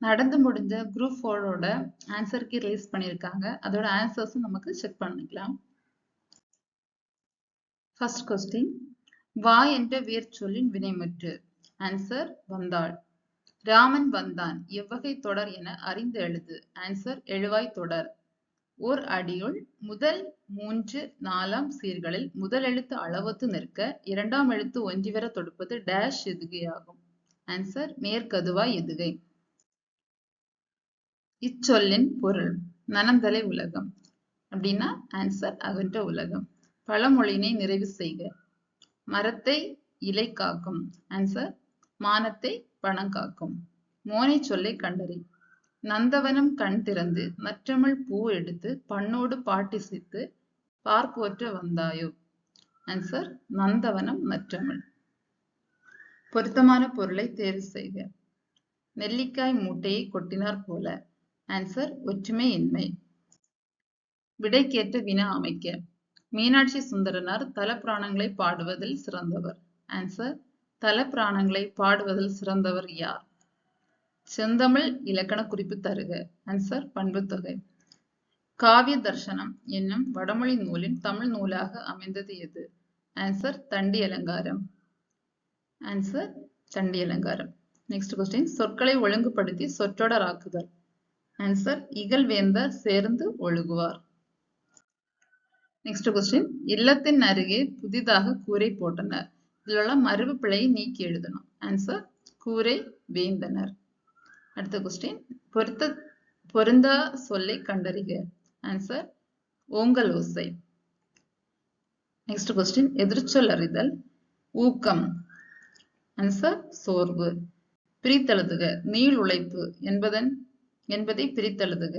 நடந்து முடிஞ்ச group 4ஓட answer key release பண்ணியிருக்காங்க. அதோட ஆன்சர்ஸும் நமக்கு செக் பண்ணிக்கலாம். ஃபர்ஸ்ட் கொஸ்டின், வா என்ற வேர்ச்சொல்லின் வினைமுற்று. ஆன்சர் வந்தாள். ராமன் வந்தான் எவ்வகை தொடர் என அறிந்து எழுது. ஆன்சர் எழுவாய் தொடர். ஓர் அடியுள் முதல் 3 4 சீர்களில் முதல் எழுத்து அளவொத்து நிற்க இரண்டாம் எழுத்து ஒன்றிவர தொடுப்பது டேஷ் எதுகையாகும். ஆன்சர் மேற்கதுவாய் எதுகை. இச்சொல்லின் பொருள் நனந்தலை உலகம். அப்படின்னா ஆன்சர் அகன்ற உலகம். பழமொழியினை நிறைவு செய்க. மரத்தை இலை காக்கும். ஆன்சர் மானத்தை பணம் காக்கும். மோனை சொல்லை கண்டறி. நந்தவனம் கண் திறந்து நற்றமிழ் பூ எடுத்து பண்ணோடு பாட்டிசைத்து பார்ப்போற்ற வந்தாயோ. ஆன்சர் நந்தவனம் நற்றமிழ். பொருத்தமான பொருளை தேர்வு செய்க. நெல்லிக்காய் மூட்டையை கொட்டினார் போல. ஆன்சர் ஒற்றுமை இன்மை. விடைக்கேற்ற வினா அமைக்க. மீனாட்சி சுந்தரனார் தலப்பிராணங்களை பாடுவதில் சிறந்தவர். ஆன்சர் தலப்பிராணங்களை பாடுவதில் சிறந்தவர் யார்? செந்தமிழ் இலக்கண குறிப்பு தருக. ஆன்சர் பண்புத்தொகை. காவிய தர்சனம் என்னும் வடமொழி நூலின் தமிழ் நூலாக அமைந்தது எது? ஆன்சர் தண்டி அலங்காரம். ஆன்சர் தண்டி அலங்காரம். நெக்ஸ்ட் கொஸ்டின், சொற்களை ஒழுங்குபடுத்தி சொற்றொடர் ஆக்குதல். ஆன்சர் இகழ்வேந்தர் சேர்ந்து ஒழுகுவார். நெக்ஸ்ட் கொஸ்டின், இல்லத்தின் அருகே புதிதாக கூரை போட்டனர். இதுல உள்ள மரபு பிழையை நீக்கி எழுதணும். ஆன்சர் கூரை வேந்தனர். அடுத்த கொஸ்டின், பொருந்தா சொல்லை கண்டறிக. ஆன்சர் ஓங்கல் ஓசை. நெக்ஸ்ட் கொஸ்டின், எதிர்ச்சொல் அறிதல். ஊக்கம். ஆன்சர் சோர்வு. பிரித்தெழுதுக. நீள் உழைப்பு என்பதை பிரித்தெழுதுக.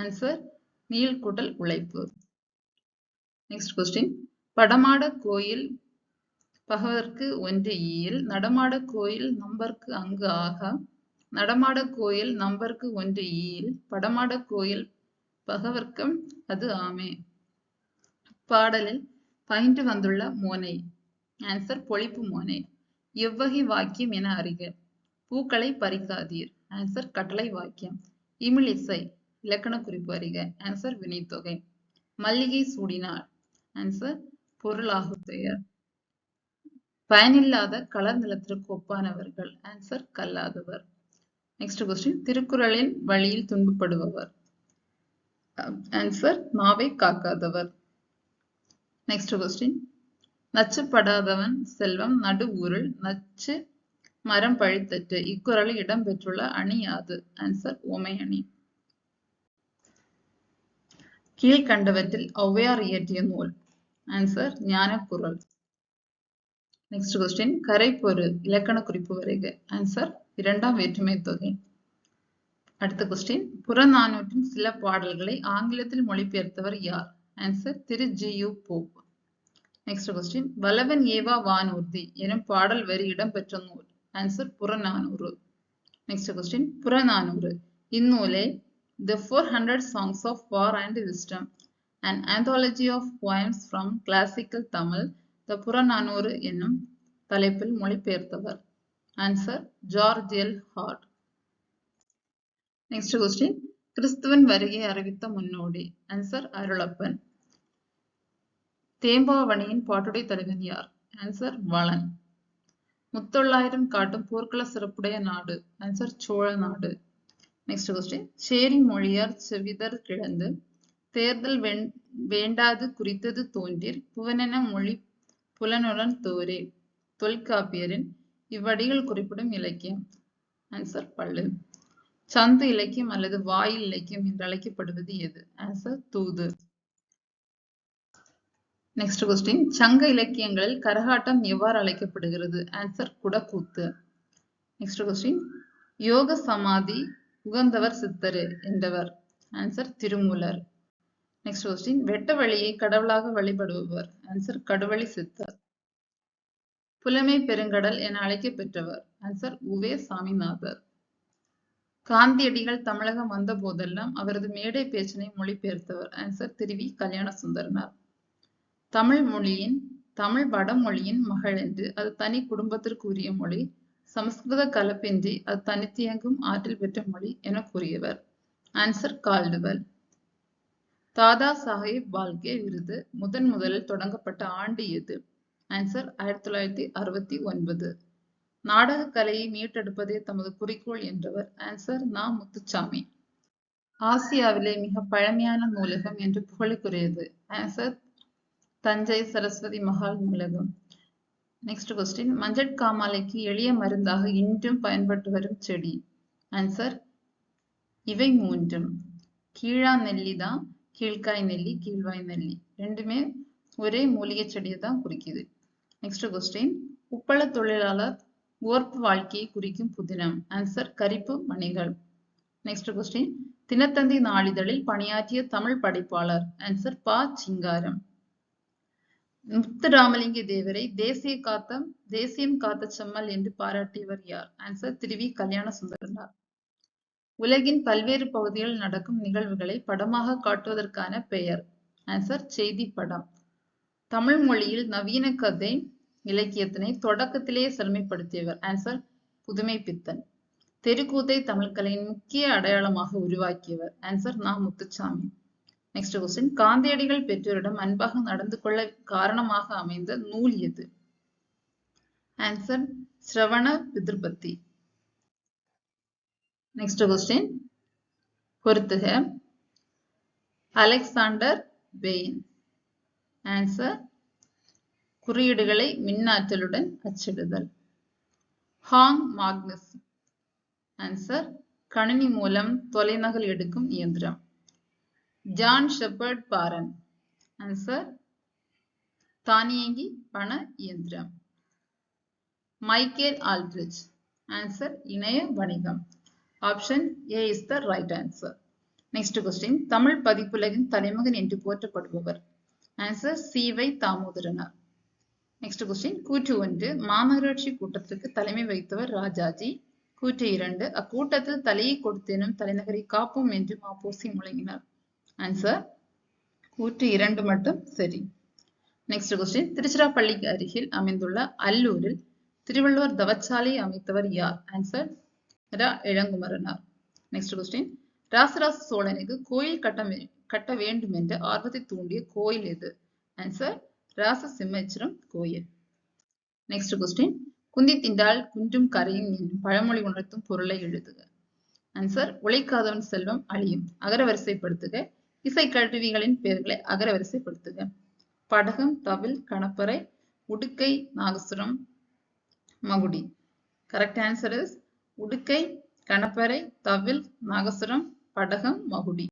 ஆன்சர் நீள் கூட்டல் உழைப்பு. நெக்ஸ்ட் கொஸ்டின், படமாட கோயில் பகவர்க்கு ஒன்று ஈயில் நடமாட கோயில் நம்பர்க்கு அங்கு ஆகா. நடமாட கோயில் நம்பர்க்கு ஒன்று ஈயில் படமாட கோயில் பகவர்க்கம் அது ஆமே. பாடலில் பயின்று வந்துள்ள மோனை. ஆன்சர் பொழிப்பு மோனை. எவ்வகை வாக்கியம் என அறிக. பூக்களை பறிக்காதீர். ஆன்சர் கட்டளை வாக்கியம். இமிழிசை இலக்கண குறிப்பு அறிக. ஆன்சர் வினைத்தொகை. மல்லிகை சூடினார். ஆன்சர் பொருளாகுபெயர். பயனில்லாத கலர் நிலத்திற்கு ஒப்பானவர்கள். ஆன்சர் கல்லாதவர். நெக்ஸ்ட் கொஸ்டின், திருக்குறளின் வழியில் துன்பப்படுபவர். ஆன்சர் நாவை காக்காதவர். நெக்ஸ்ட் கொஸ்டின், நச்சுப்படாதவன் செல்வம் நடு ஊருள் நச்சு மரம் பழித்தற்று. இக்குறளில் இடம்பெற்றுள்ள அணி யாது? ஆன்சர் உமை அணி. கீழ்கண்டவற்றில் ஔவையார் இயற்றிய நூல். ஆன்சர் ஞானக்குறள். நெக்ஸ்ட் கொஸ்டின், கரைப்பொரு இலக்கண குறிப்பு வரைக. ஆன்சர் இரண்டாம் வேற்றுமை தொகை. அடுத்த கொஸ்டின், புறநானூற்றின் சில பாடல்களை ஆங்கிலத்தில் மொழிபெயர்த்தவர் யார்? ஆன்சர் திரு ஜி.யு. போப். நெக்ஸ்ட் கொஸ்டின், வல்லவன் ஏவா வானூர்தி எனும் பாடல் வரி இடம்பெற்ற நூல். Answer Purananuru. Next question, Purananuru இந்நூலை The 400 Songs of War and Wisdom, an anthology of poems from classical Tamil, the Purananuru என்னும் தலைப்பில் மொழிபெயர்த்தவர். Answer George L. Hart. Next question, கிறிஸ்துவின் வருகை அறிவித்த முன்னோடி. ஆன்சர் அருளப்பன். தேம்பாவணியின் பாட்டுடை தலைவன் யார்? ஆன்சர் வளன். முத்தொள்ளாயிரம் காட்டும் போர்க்கள சிறப்புடைய நாடு. ஆன்சர் சோழ நாடு. நெக்ஸ்ட் கொஸ்டின், சேரி மொழியார் செவிதர் கிழந்து தேர்தல் வேண்டாது குறித்தது தோன்றீர் புவனென மொழி புலனுடன் தோரே. தொல்காப்பியரின் இவ்வடிகள் குறிப்பிடும் இலக்கியம். ஆன்சர் பள்ளு. சந்து இலக்கியம் அல்லது வாயில் இலக்கியம் என்று அழைக்கப்படுவது எது? ஆன்சர் தூது. நெக்ஸ்ட் கொஸ்டின், சங்க இலக்கியங்களில் கரகாட்டம் எவ்வாறு அழைக்கப்படுகிறது? ஆன்சர் குடக்கூத்து. நெக்ஸ்ட் கொஸ்டின், யோக சமாதி உகந்தவர் சித்தரு என்றவர். ஆன்சர் திருமூலர். நெக்ஸ்ட் கொஸ்டின், வெட்ட வழியை கடவுளாக வழிபடுபவர். ஆன்சர் கடுவழி சித்தர். புலமை பெருங்கடல் என அழைக்க பெற்றவர். ஆன்சர் உவே சாமிநாதர். காந்தியடிகள் தமிழகம் வந்த போதெல்லாம் அவரது மேடை பேச்சினை மொழிபெயர்த்தவர். ஆன்சர் திருவி கல்யாண சுந்தரனார். தமிழ் வடமொழியின் மகள் என்று அது தனி குடும்பத்திற்கு உரிய மொழி. சமஸ்கிருத கலப்பின்றி அது தனித்தியங்கும் ஆற்றல் பெற்ற மொழி என கூறியவர்? Answer Caldwell. தாதா சாஹேப் பால்கே விருது முதலில் தொடங்கப்பட்ட ஆண்டு எது? ஆன்சர் 1969. நாடக கலையை மீட்டெடுப்பதே தமது குறிக்கோள் என்றவர்? ஆன்சர் நா. முத்துசாமி. ஆசியாவிலே மிக பழமையான நூலகம் என்று புகழுக்குரியது? ஆன்சர் தஞ்சை சரஸ்வதி மகால் நூலகம். நெக்ஸ்ட் கொஸ்டின், மஞ்சட்காமாலைக்கு எளிய மருந்தாக இன்றும் பயன்பட்டு வரும் செடி? ஆன்சர் இவை மூன்றும். கீழா நெல்லி தான், கீழ்காய் நெல்லி, கீழ்வாய் நெல்லி ரெண்டுமே ஒரே மூலிகை செடியை தான் குறிக்குது. நெக்ஸ்ட் கொஸ்டின், உப்பள தொழிலாளர் ஓர்ப்பு வாழ்க்கையை குறிக்கும் புதினம்? ஆன்சர் கரிப்பு மணிகள். நெக்ஸ்ட் கொஸ்டின், தினத்தந்தி நாளிதழில் பணியாற்றிய தமிழ் படைப்பாளர்? ஆன்சர் ப. சிங்காரம். முத்துராமலிங்க தேவரை தேசியம் காத்த செம்மல் என்று பாராட்டியவர் யார்? ஆன்சர் திரு. கல்யாண சுந்தரனார். உலகின் பல்வேறு பகுதிகளில் நடக்கும் நிகழ்வுகளை படமாக காட்டுவதற்கான பெயர்? ஆன்சர் செய்தி படம். தமிழ் மொழியில் நவீன கதை இலக்கியத்தினை தொடக்கத்திலேயே செழுமைப்படுத்தியவர்? ஆன்சர் புதுமை பித்தன். தெருக்கூத்தை தமிழ்கலையின் முக்கிய அடையாளமாக உருவாக்கியவர்? ஆன்சர் நா. முத்துசாமி. நெக்ஸ்ட் கொஸ்டின், காந்தியடிகள் பெற்றோரிடம் அன்பாக நடந்து கொள்ள காரணமாக அமைந்த நூல் எது? ஆன்சர் சிரவண பிதுர்பத்தி. நெக்ஸ்ட் கொஸ்டின், பொறுத்துக. Alexander pain. ஆன்சர் குறியீடுகளை மின்னாற்றலுடன் அச்சிடுதல். ஹாங் மாக்னஸ். ஆன்சர் கணினி மூலம் தொலைநகல் எடுக்கும் இயந்திரம். ஜான் ஷெப்பர்ட் பாரன். ஆன்சர் தானியங்கி பண இயந்திரம். Michael Aldrich. ஆன்சர் இணைய வணிகம். Option A is the right answer. Next question, தமிழ் பதிப்புலகின் தலைமகன் என்று போற்றப்படுபவர்? ஆன்சர் சி. வை. தாமோதரனார். நெக்ஸ்ட் கொஸ்டின், கூற்று 1, மாநகராட்சி கூட்டத்திற்கு தலைமை வகித்தவர் ராஜாஜி. கூற்று 2, அக்கூட்டத்தில் தலையை கொடுத்தேனும் தலைநகரை காப்போம் என்று மாப்போசி முழங்கினார். ஆன்சர் கூற்று 2 மட்டும் சரி. நெக்ஸ்ட் கொஸ்டின், திருச்சிராப்பள்ளிக்கு அருகில் அமைந்துள்ள அல்லூரில் திருவள்ளுவர் தவச்சாலை அமைத்தவர் யார்? ஆன்சர் ரா. இளங்குமரனார். நெக்ஸ்ட் கொஸ்டின், ராசராச சோழனுக்கு கோயில் கட்ட வேண்டும் என்ற ஆர்வத்தை தூண்டிய கோயில் எது? ஆன்சர் ராசசிம்மேஸ்வரம் கோயில். நெக்ஸ்ட் கொஸ்டின், குந்தி திண்டால் குன்றும் கரையும் என்னும் பழமொழி உணர்த்தும் பொருளை எழுதுக. ஆன்சர் உழைக்காதவன் செல்வம் அழியும். அகரவரிசைப்படுத்துக. இசைக்கருவிகளின் பெயர்களை அகரவரிசைப்படுத்துக. படகம், தவில், கணப்பறை, உடுக்கை, நாகசுரம், மகுடி. கரெக்ட் ஆன்சர் இஸ் உடுக்கை, கணப்பறை, தவில், நாகசுரம், படகம், மகுடி.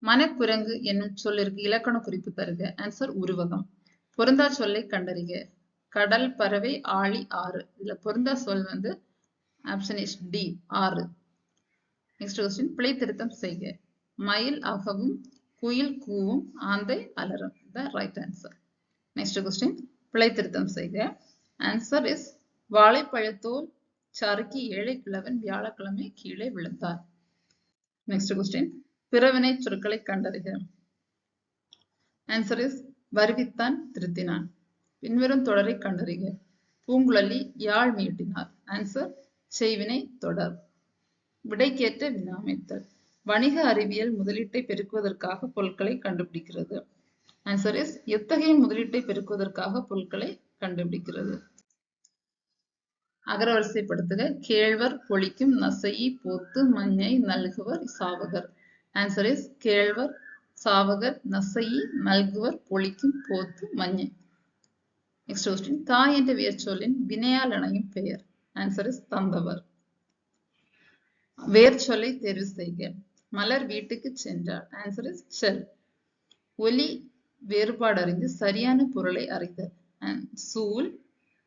மனக்குரங்கு என்னும் சொல்லிற்கு இலக்கண குறிப்பு தருக. ஆன்சர் உருவகம். பொருந்தா சொல்லை கண்டறிக. கடல், பறவை, ஆழி, ஆறு. இதுல பொருந்தா சொல் வந்து ஆப்ஷன் இஸ் டி, ஆறு. நெக்ஸ்ட் கொஸ்டின், பிழை திருத்தம் செய்க. மயில் அகவும், குயில் கூவும், ஆந்தை அலறும். The right answer. Next question, பிழை திருத்தம் செய்க. ஆன்சர் இஸ் வாழைப்பழத்தோல் சறுக்கி ஏழை கிழவன் வியாழக்கிழமை கீழே விழுந்தார். நெக்ஸ்ட் கொஸ்டின், பிறவினை சொற்களை கண்டறிக. Answer is வருவித்தான், திருத்தினான். பின்வரும் தொடரை கண்டறிக. பூங்குழலி யாழ் மீட்டினார். ஆன்சர் செய்வினை தொடர். விடைக்கேற்ற வினாமைத்தல். வணிக அறிவியல் முதலீட்டை பெருக்குவதற்காக பொருட்களை கண்டுபிடிக்கிறது. ஆன்சர் இஸ் எத்தகைய முதலீட்டை பெருக்குவதற்காக பொருட்களை கண்டுபிடிக்கிறது? அகரவரிசைப்படுத்துக. கேழ்வர், பொழிக்கும், நசையி, போத்து, மஞ்சை, நல்குவர், சாவகர். ஆன்சர் இஸ் கேழ்வர், சாவகர், நசையி, நல்குவர், பொழிக்கும், போத்து, மஞ்சை. நெக்ஸ்ட் கொஸ்டின், தாய் என்ற வேர்ச்சொல்லின் வினையால் இணையும் பெயர்? ஆன்சர் இஸ் தந்தவர். வேர்ச்சொல்லை தேர்வு செய்க. மலர் வீட்டுக்கு சென்றார். ஆன்சர் இஸ் செல். ஒலி வேறுபாடு அறிந்து சரியான பொருளை அறிதல். சூல்,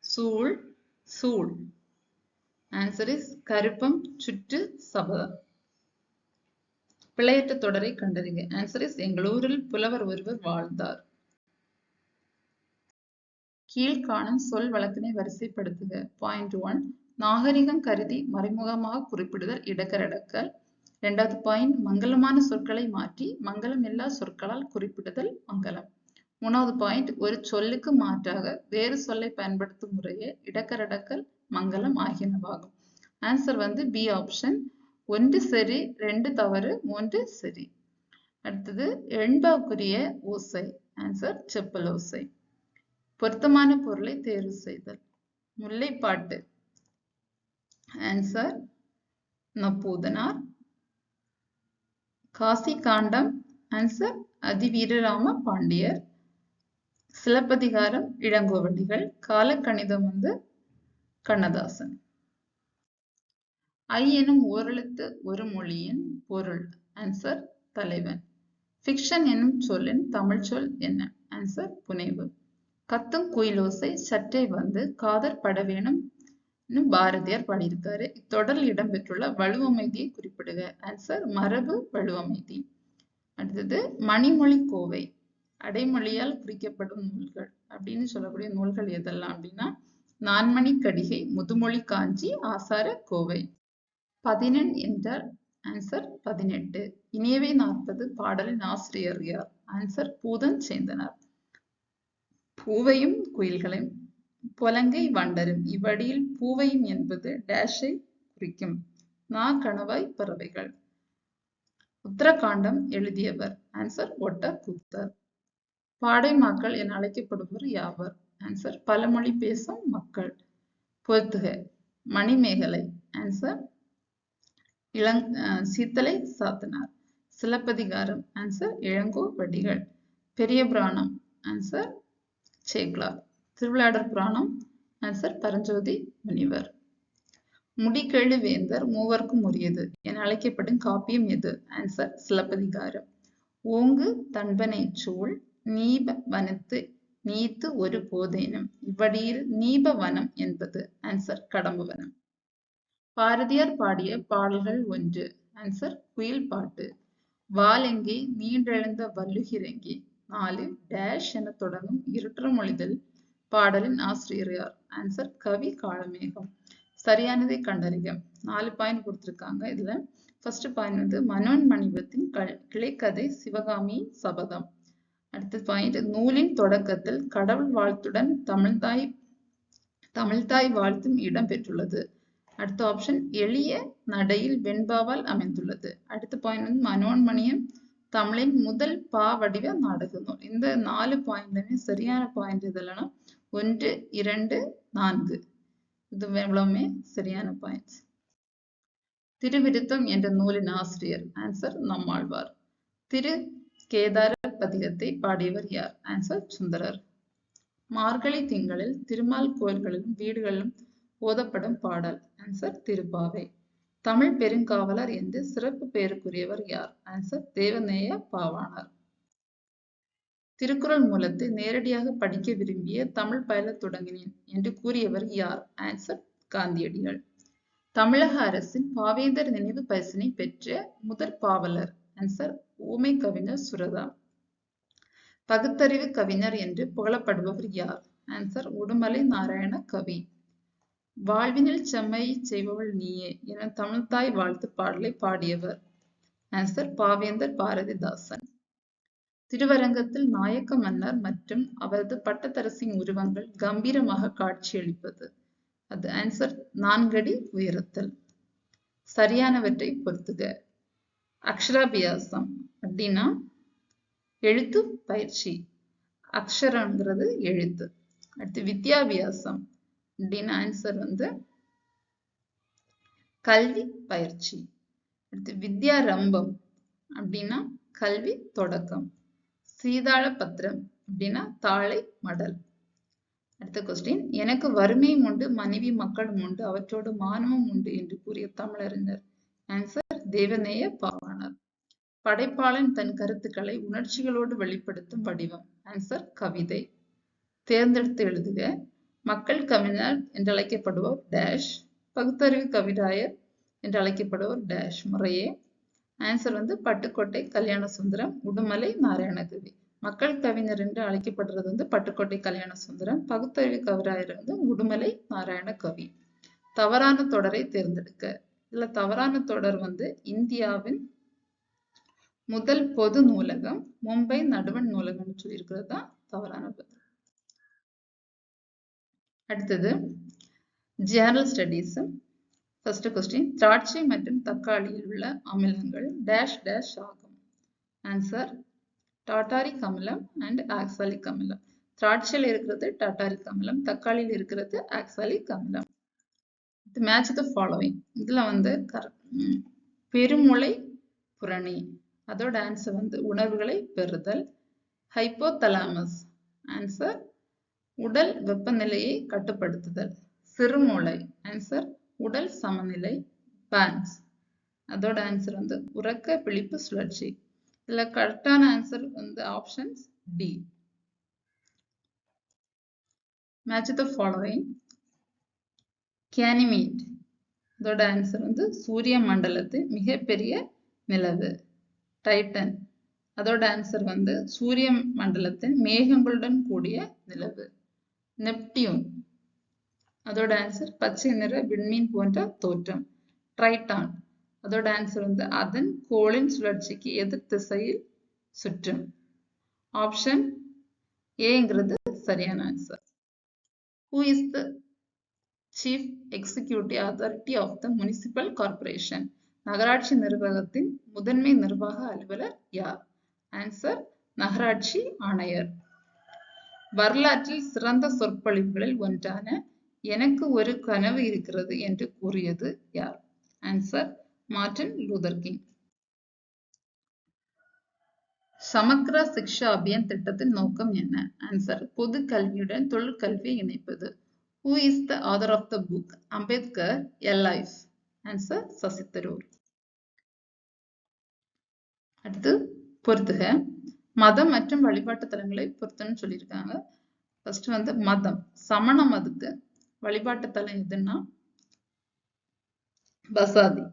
சூழ், சூழ். ஆன்சர் இஸ் கருப்பம், சுற்று, சபதம். பிழையற்ற தொடரை கண்டறிக. ஆன்சர் இஸ் எங்களூரில் புலவர் ஒருவர் வாழ்ந்தார். கீழ்காணும் சொல் வழக்கினை வரிசைப்படுத்துக. பாயிண்ட் 1, நாகரிகம் கருதி மறைமுகமாக குறிப்பிடுதல் இடக்கரடக்கல். 2வது பாயிண்ட், மங்களமான சொற்களை மாற்றி மங்களம் எல்லா சொற்களால் குறிப்பிடுதல் மங்களம். 3வது பாயிண்ட், ஒரு சொல்லுக்கு மாற்றாக வேறு சொல்லை பயன்படுத்தும் முறையே இடக்கரடக்கல், மங்களம் ஆகியனவாகும். ஆன்சர் வந்து பி ஆப்ஷன். 1 சரி, 2 தவறு, 3 சரி. அடுத்தது எண்பாக்குரிய ஓசை. ஆன்சர் செப்பல் ஓசை. பொருத்தமான பொருளை தேர்வு செய்தல். முல்லைப்பாட்டு. ஆன்சர் நப்பூதனார். காசி காண்டம். ஆன்சர் அதிவீரராம பாண்டியர். சிலப்பதிகாரம் இளங்கோவடிகள். காலக்கணிதம் வந்து கண்ணதாசன். ஐ எனும் ஓரெழுத்து ஒரு மொழியின் பொருள். ஆன்சர் தலைவன். ஃபிக்ஷன் எனும் சொல்லின் தமிழ் சொல் என்ன? ஆன்சர் புனைவு. கத்தும் குயிலோசை சற்றே வந்து காதற் பட வேணும் பாரதியார் பாடியிருக்காரு. இத்தொடரில் இடம்பெற்றுள்ள வலுவமைதியை குறிப்பிடுக. ஆன்சர் மரபு வலுவமைதி. அடுத்தது மணிமொழி கோவை. அடைமொழியால் குறிக்கப்படும் நூல்கள் அப்படின்னு சொல்லக்கூடிய நூல்கள் எதெல்லாம் அப்படின்னா நான்மணி கடிகை, முதுமொழி காஞ்சி, ஆசார கோவை. 11 என்றால் ஆன்சர் 18. இனியவை 40 பாடலின் ஆசிரியர் யார்? ஆன்சர் பூதன் சேந்தனார். பூவையும் குயில்களையும் புலங்கை வண்டரும் இவ்வடியில் பூவையும் என்பது டேஷை குறிக்கும். கணவாய் பறவைகள். உத்தரகாண்டம் எழுதியவர்? ஆன்சர் ஒட்டக்கூத்தர். பாடைமாக்கள் என அழைக்கப்படுவர் யாவர்? ஆன்சர் பலமொழி பேசும் மக்கள். பொறுத்துக. மணிமேகலை. ஆன்சர் சீத்தலை சாத்தனார். சிலப்பதிகாரம். ஆன்சர் இளங்கோவடிகள். பெரிய புராணம். ஆன்சர் சேக்லார். திருவிளையாடற் புராணம். ஆன்சர் பரஞ்சோதி முனிவர். முடிகெழு வேந்தர் மூவர்க்கும் உரியது என அழைக்கப்படும் காப்பியம் எது? ஆன்சர் சிலப்பதிகாரம். ஓங்கு தன்பனை சூழ் நீப வனத்து நீத்து ஒரு போதேனும் இவ்வடியில் நீப வனம் என்பது? ஆன்சர் கடம்பவனம். பாரதியார் பாடிய பாடல்கள் 1. ஆன்சர் குயில் பாட்டு. வாலெங்கே நீண்டெழுந்த வள்ளுகிறெங்கே. 4 டேஷ் என தொடங்கும் இருட்டமொழிதல் பாடலின் ஆசிரியர் யார்? ஆன்சர் கவி காளமேகம். சரியானதை கண்டறிக. 4 பாயிண்ட் கொடுத்திருக்காங்க. இதுல ஃபர்ஸ்ட் பாயிண்ட் வந்து மனோன்மணிபத்தின் கிளைக்கதை சிவகாமியின் சபதம். அடுத்த பாயிண்ட் நூலின் தொடக்கத்தில் கடவுள் வாழ்த்துடன் தமிழ்தாய் வாழ்த்தும் இடம் பெற்றுள்ளது. அடுத்த ஆப்ஷன் எளிய நடையில் வெண்பாவால் அமைந்துள்ளது. அடுத்த பாயிண்ட் வந்து மனோன்மணியம் தமிழின் முதல் வடிவ நாடக நூல். இந்த 4 பாயிண்ட்லுமே சரியான பாயிண்ட் இதெல்லாம் 1, 2, 4 இது எவ்வளவுமே சரியான பாயிண்ட்ஸ். திருவிருத்தம் என்ற நூலின் ஆசிரியர்? ஆன்சர் நம்மாழ்வார். திரு கேதார பதிகத்தை பாடியவர் யார்? ஆன்சர் சுந்தரர். மார்கழி திங்களில் திருமால் கோயில்களிலும் வீடுகளிலும் ஓதப்படும் பாடல்? ஆன்சர் திருப்பாவை. தமிழ் பெருங்காவலர் என்று சிறப்பு பெயருக்குரியவர் யார்? ஆன்சர் தேவநேய பாவாணர். திருக்குறள் மூலத்தை நேரடியாக படிக்க விரும்பிய தமிழ் பயிலத் தொடங்கினேன் என்று கூறியவர் யார்? ஆன்சர் காந்தியடிகள். தமிழக அரசின் பாவேந்தர் நினைவு பரிசினை பெற்ற முதற் பாவலர்? ஆன்சர் ஊமை கவிஞர் சுரதா. பகுத்தறிவு கவிஞர் என்று புகழப்படுபவர் யார்? ஆன்சர் உடுமலை நாராயண கவி. வாழ்வினில் செம்மையை செய்பவள் நீயே என தமிழ்தாய் வாழ்த்து பாடலை பாடியவர்? ஆன்சர் பாவேந்தர் பாரதிதாசன். திருவரங்கத்தில் நாயக்க மன்னர் மற்றும் அவரது பட்டத்தரசின் உருவங்கள் கம்பீரமாக காட்சியளிப்பது? அது ஆன்சர் 4 அடி உயரத்தில். சரியானவற்றை பொறுத்துக. அக்ஷராபியாசம் அப்படின்னா எழுத்து பயிற்சி. அக்ஷரங்கிறது எழுத்து. அடுத்து வித்யாபியாசம் அப்படின்னு ஆன்சர் வந்து கல்வி பயிற்சி. அடுத்து வித்யாரம்பம் அப்படின்னா கல்வி தொடக்கம். சீதாள பத்திரம் அப்படின்னா தாளை மடல். அடுத்த கொஸ்டின் எனக்கு வறுமையும் உண்டு மனைவி மக்களும் உண்டு அவற்றோடு மானமும் உண்டு என்று கூறிய தமிழறிஞர்? ஆன்சர் தேவநேய பாவாணர். படைப்பாளன் தன் கருத்துக்களை உணர்ச்சிகளோடு வெளிப்படுத்தும் வடிவம்? ஆன்சர் கவிதை. தேர்ந்தெடுத்து எழுதுக. மக்கள் கவிஞர் என்று அழைக்கப்படுவோர் டேஷ். பகுத்தறிவு கவிராயர் என்று அழைக்கப்படுவோர் டேஷ் முறையே. ஆன்சர் வந்து பட்டுக்கோட்டை கல்யாண சுந்தரம், உடுமலை நாராயணகவி. மக்கள் கவிஞர் என்று அழைக்கப்படுறது வந்து பட்டுக்கோட்டை கல்யாண சுந்தரம். பகுத்தறிவு கவிராயர் வந்து உடுமலை நாராயண கவி. தவறான தொடரை தேர்ந்தெடுக்க. இதுல தவறான தொடர் வந்து இந்தியாவின் முதல் பொது நூலகம் மும்பை நடுவண் நூலகம் சொல்லியிருக்கிறது தான் தவறான பதில். அடுத்தது ஜெனரல் ஸ்டடீஸ். ஃபர்ஸ்ட் கொஸ்டின், திராட்சை மற்றும் தக்காளியில் உள்ள அமிலங்கள் டேஷ் டேஷ் ஆகும். ஆன்சர் டாட்டாரிக் அமிலம் அண்ட் ஆக்சாலிக் அமிலம். திராட்சையில் இருக்கிறது டாட்டாரிக் அமிலம், தக்காளியில் இருக்கிறது ஆக்சாலிக் அமிலம். Match the following. இதுல வந்து பெருமுளை புரணி, அதோட ஆன்சர் வந்து உணர்வுகளை பெறுதல். ஹைப்போதலாமஸ், ஆன்சர் உடல் வெப்பநிலையை கட்டுப்படுத்துதல். சிறுமூளை, ஆன்சர் உடல் சமநிலை. பேன்ஸ், அதோட ஆன்சர் வந்து உறக்க விழிப்பு சுழற்சி. இதுல கரெக்டான ஆன்சர் வந்து options D. Match the following. கேனிமீட், இதோட ஆன்சர் வந்து சூரிய மண்டலத்தின் மிகப்பெரிய நிலவு. டைட்டன், அதோட ஆன்சர் வந்து சூரிய மண்டலத்தின் மேகங்களுடன் கூடிய நிலவு. நெப்டியூன், அதோட ஆன்சர் பச்சை நிற விண்மீன் போன்ற தோற்றம். ட்ரைட்டான், அதோட ஆன்சர் வந்து அதன் கோளின் சுழற்சிக்கு எதிர் திசையில் சுற்றும். ஆப்ஷன் ஏங்கிறது சரியான answer. Who is the Chief Executive Authority of the Municipal Corporation? நகராட்சி நிர்வாகத்தின் முதன்மை நிர்வாக அலுவலர் யார்? ஆன்சர் நகராட்சி ஆணையர். வரலாற்றில் சிறந்த சொற்பொழிவுகளில் ஒன்றான எனக்கு ஒரு கனவு இருக்கிறது என்று கூறியது யார்? Answer Martin Luther King. Samagra Shiksha Abhiyan திட்டத்தின் நோக்கம் என்ன? ஆன்சர் பொது கல்வியுடன் தொழிற்கல்வியை இணைப்பது. Who is the author of the book Ambedkar A Life? Answer Shashi Tharoor. அடுத்து பொறுத்துக. மதம் மற்றும் வழிபாட்டு தலங்களை பொறுத்துன்னு சொல்லியிருக்காங்க. ஃபர்ஸ்ட் வந்து மதம். சமண மதத்து வழிபாட்டு தலம் எதுன்னா பசாதி.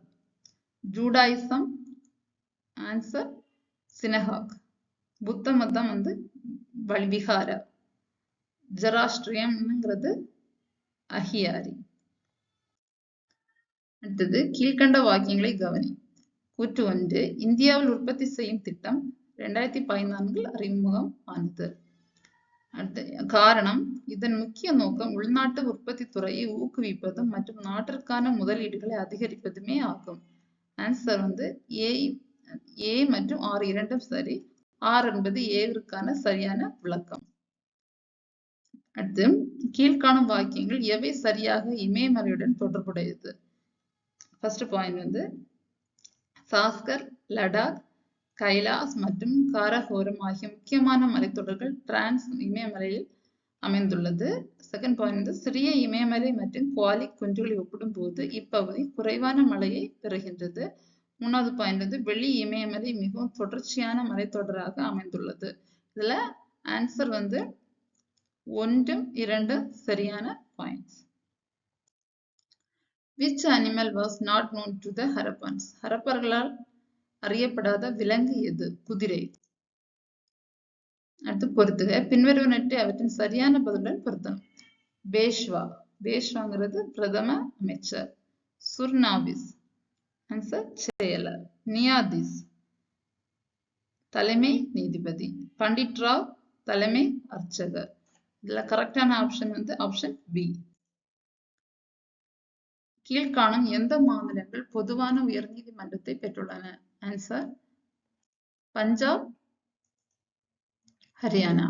Judaism, answer சினஹாக். புத்த மதம் வந்து விஹார. ஜெராஸ்ட்ரியம்ங்கிறது அஹியாரி. அடுத்தது கீழ்கண்ட வாக்கியங்களை கவனி. கூற்று 1, இந்தியாவில் உற்பத்தி செய்யும் திட்டம் 2014 அறிமுகம் ஆனது. அடுத்து காரணம், இதன் முக்கிய நோக்கம் உள்நாட்டு உற்பத்தி துறையை ஊக்குவிப்பதும் மற்றும் நாட்டிற்கான முதலீடுகளை அதிகரிப்பதுமே ஆகும். ஆன்சர் வந்து ஏ மற்றும் ஆர் இரண்டும் சரி. ஆர் என்பது ஏவிற்கான சரியான விளக்கம். அடுத்து கீழ்காணும் வாக்கியங்கள் எவை சரியாக இமயமலையுடன் தொடர்புடையது? ஃபர்ஸ்ட் பாயிண்ட் வந்து சாஸ்கர், லடாக், கைலாஸ் மற்றும் காரகோரம் ஆகிய முக்கியமான மலைத்தொடர்கள் டிரான்ஸ் இமயமலையில் அமைந்துள்ளது. செகண்ட் பாயிண்ட் வந்து சிறிய இமயமலை மற்றும் குவாலிக் குன்றுகளை ஒப்பிடும் போது இப்பகுதி குறைவான மழையை பெறுகின்றது. மூணாவது பாயிண்ட் வந்து வெளி இமயமலை மிகவும் தொடர்ச்சியான மலைத்தொடராக அமைந்துள்ளது. இதுல ஆன்சர் வந்து 1, 2 சரியான points. Which animal was not known to the Harappans? ஹரப்பர்களால் அறியப்படாத விலங்கு எது? குதிரை. அடுத்து பொறுத்துக. பின்வருவனவற்றை அவற்றின் சரியான பதிலுடன் பொருத்தணும். பேஷ்வா, பேஷ்வாங்கிறது பிரதம அமைச்சர். சுர்நாபிஸ், ஆன்சர் செயலர். நியாதிஸ், தலைமை நீதிபதி. பண்டிட் ராவ், தலைமை அர்ச்சகர். இதுல கரெக்டான ஆப்ஷன் வந்து ஆப்ஷன் பி. கீழ்காணும் எந்த மாநிலங்கள் பொதுவான உயர்நீதிமன்றத்தை பெற்றுள்ளன? Answer Punjab, Haryana.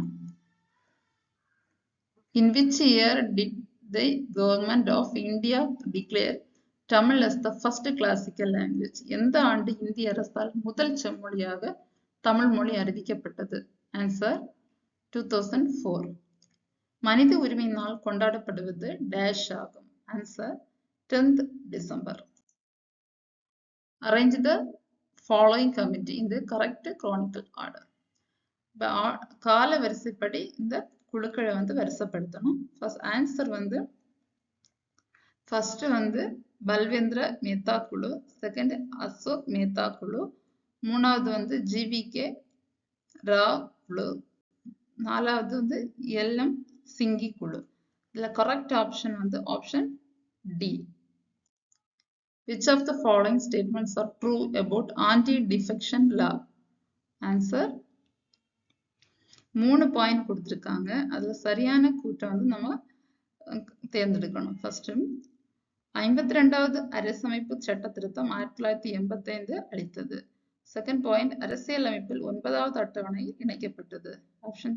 In which year did the government of India declare Tamil as the first classical language? எந்த ஆண்டு இந்திய அரசால் முதல் செம்மொழியாக தமிழ் மொழி அறிவிக்கப்பட்டது? ஆன்சர் 2004. மனித உரிமை நாள் கொண்டாடப்படுவது டேஷ் ஆகும். Answer 10th December. Arrange the following committee in the correct chronicle order. கால வரிசைப்படி இந்த குழுக்களை வந்து வரிசைப்படுத்தணும். ஆன்சர் வந்து ஃபர்ஸ்ட் வந்து பல்வேந்திர மேத்தா குழு, செகண்ட் அசோக் மேத்தா குழு, மூணாவது வந்து ஜிவிகே ராவ் குழு, நாலாவது வந்து எல்எம் சிங்கி குழு. இதுல கரெக்ட் ஆப்ஷன் வந்து option D. Which of the following statements are true about anti-defection law? Answer 3 point கொடுத்திருக்காங்க. அதுல சரியான கூற்றை வந்து நம்ம தேர்ந்தெடுக்கணும். ஃபர்ஸ்ட் 52வது அரசமைப்பு சட்ட திருத்தம் 1985 அளித்தது. செகண்ட் பாயிண்ட், அரசியலமைப்பில் 9வது அட்டவணை இணைக்கப்பட்டது. ஆப்ஷன்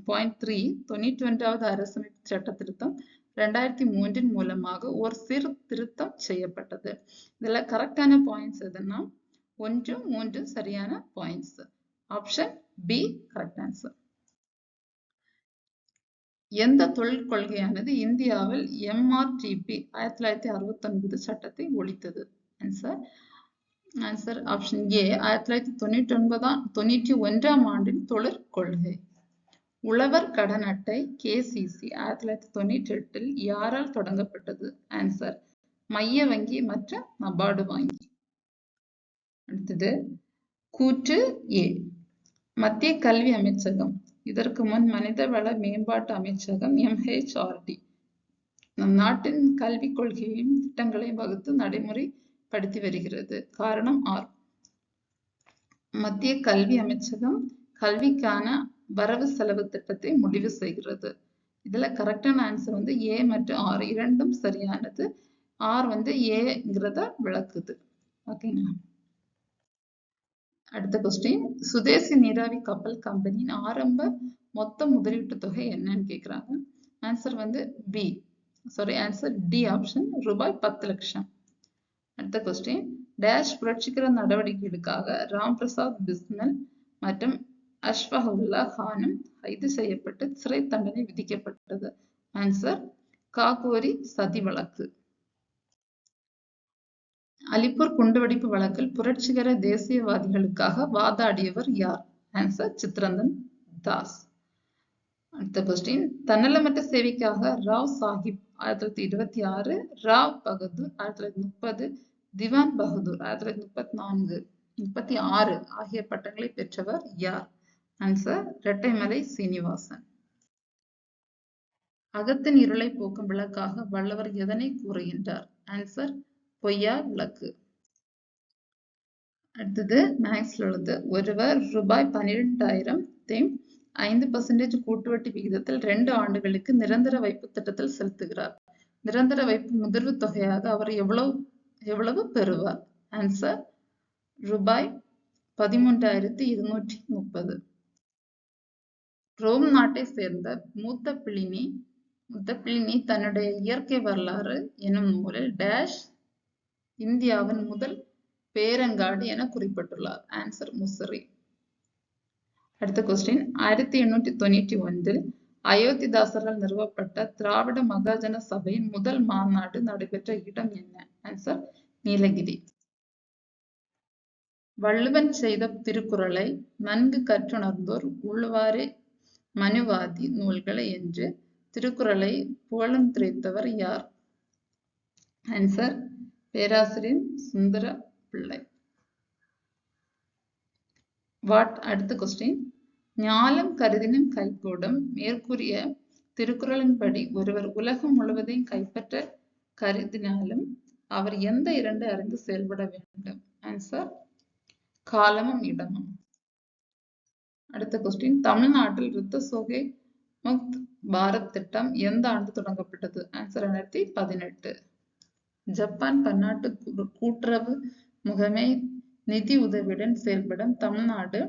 பாயிண்ட் 3, 91வது அரசமைப்பு சட்ட திருத்தம் 2003 மூலமாக ஒரு சிறு திருத்தம் செய்யப்பட்டது. இதுல கரெக்டான பாயிண்ட்ஸ் எதுன்னா 1, 3 சரியான points. Option B correct answer. எந்த தொழில் கொள்கையானது இந்தியாவில் MRTP 1969 சட்டத்தை ஒழித்தது? ஆன்சர் ஆப்ஷன் ஏ 1991ஆம் ஆண்டின் தொழிற்கொள்கை. உழவர் கடன் அட்டை KCC 1998 யாரால் தொடங்கப்பட்டது? ஆன்சர் மைய வங்கி மற்றும் நபார்டு வங்கி. அடுத்தது கூற்று ஏ. மத்திய கல்வி அமைச்சகம், இதற்கு முன் மனிதவள மேம்பாட்டு அமைச்சகம் MHRD, நம் நாட்டின் கல்விக் கொள்கையையும் திட்டங்களையும் வகுத்து நடைமுறைப்படுத்தி வருகிறது. காரணம் ஆர். மத்திய கல்வி அமைச்சகம் கல்விக்கான வரவு செலவு திட்டத்தை முடிவு செய்கிறது. இதுல கரெக்டான ஆன்சர் வந்து ஏ மற்றும் ஆர் இரண்டும் சரியானது. ஆர் வந்து ஏங்கிறத விளக்குது. ஓகேங்களா. அடுத்த கொஸ்டின், சுதேசி நீராவி கப்பல் கம்பெனியின் ஆரம்ப மொத்த முதலீட்டு தொகை என்னன்னு கேக்குறாங்க. ஆன்சர் வந்து பி, ஆன்சர் டி ஆப்ஷன், ரூபாய் 10 லட்சம். அடுத்த கொஸ்டின், டேஷ் புரட்சிகர நடவடிக்கைகளுக்காக ராம் பிரசாத் பிஸ்மில் மற்றும் அஷ்ஃபகுல்லா கானும் கைது செய்யப்பட்டு சிறை தண்டனை விதிக்கப்பட்டது. ஆன்சர் காகோரி சதி வழக்கு. அலிப்பூர் குண்டுவெடிப்பு வழக்கில் புரட்சிகர தேசியவாதிகளுக்காக வாதாடியவர் யார்? ஆன்சர் சித்ரந்தன் தாஸ். அடுத்த கொஸ்டின், தன்னலமற்ற சேவைக்காக ராவ் சாஹிப் 1926, ராவ் பகதூர் 1930, திவான் பகதூர் 1934, 36 ஆகிய பட்டங்களை பெற்றவர் யார்? ஆன்சர் இரட்டைமலை சீனிவாசன். அகத்தின் இருளை போக்கும் விளக்காக வள்ளுவர் எதனை கூறுகின்றார்? ஆன்சர் பொய்யா விளக்கு. அடுத்தது மேக்ஸ்ல உள்ளது, ஒருவர் ரூபாய் 12,000 5% கூட்டுவட்டி விகிதத்தில் 2 ஆண்டுகளுக்கு நிரந்தர வைப்பு திட்டத்தில் செலுத்துகிறார். நிரந்தர வைப்பு முதிர்வு தொகையாக அவர் எவ்வளவு பெறுவார்? ஆன்சர் ரூபாய் 13,230. ரோம் நாட்டை சேர்ந்த மூத்த பிளினி தன்னுடைய இயற்கை வரலாறு எனும் நூலில் டேஷ் இந்தியாவின் முதல் பேரங்காடு என குறிப்பிட்டுள்ளார். ஆன்சர் முசிறி. அடுத்த கொஸ்டின், 1891 அயோத்திதாசரால் நிறுவப்பட்ட திராவிட மகாஜன சபையின் முதல் மாநாடு நடைபெற்ற இடம் என்ன? ஆன்சர் நீலகிரி. வள்ளுவன் செய்த திருக்குறளை நன்கு கற்றுணர்ந்தோர் உள்ளுவாரே மனுவாதி நூல்களை என்று திருக்குறளை புகழ்ந்துரைத்தவர் யார்? ஆன்சர் பேராசிரியர் சுந்தர பிள்ளை. அடுத்த கொஸ்டின், ஞாலம் கருதினும் கைகூடும் மேற்கூறிய திருக்குறளின்படி ஒருவர் உலகம் முழுவதையும் கைப்பற்ற கருதினாலும் அவர் எந்த 2 அறிந்து செயல்பட வேண்டும்? ஆன்சர் காலமும் இடமும். அடுத்த கொஸ்டின், தமிழ்நாட்டில் ரித்த சோகை முக்த் பாரத் திட்டம் எந்த ஆண்டு தொடங்கப்பட்டது? ஆன்சர் 2018. ஜப்பான் பன்னாட்டு கூட்டுறவு முகமை நிதி உதவியுடன் செயல்படும் தமிழ்நாடு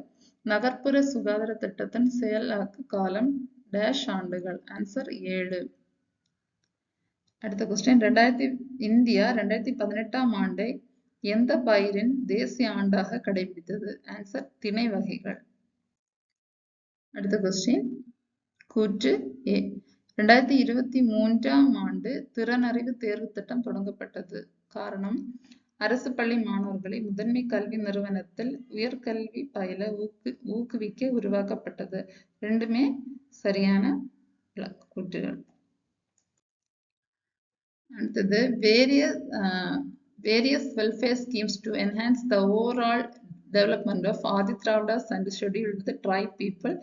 நகர்ப்புற சுகாதார திட்டத்தின் செயலாக்க காலம் டேஷ் ஆண்டுகள்? ஆன்சர் 7. அடுத்த கொஸ்டின், இந்தியா 2018ஆம் ஆண்டை எந்த பயிரின் தேசிய ஆண்டாக கடைபிடித்தது? ஆன்சர் திணை வகைகள். அடுத்த கொஸ்டின், கூற்று ஏ. 2023ஆம் ஆண்டு திறனறிவு தேர்வு திட்டம் தொடங்கப்பட்டது. காரணம், அரசு பள்ளி மாணவர்களை முதன்மை கல்வி நிறுவனத்தில் உயர்கல்வி பயில ஊக்குவிக்க உருவாக்கப்பட்டது. ரெண்டுமே சரியான கூற்றுகள். அடுத்தது, various welfare schemes to enhance the overall development of Adi Dravidas and scheduled the tribe people,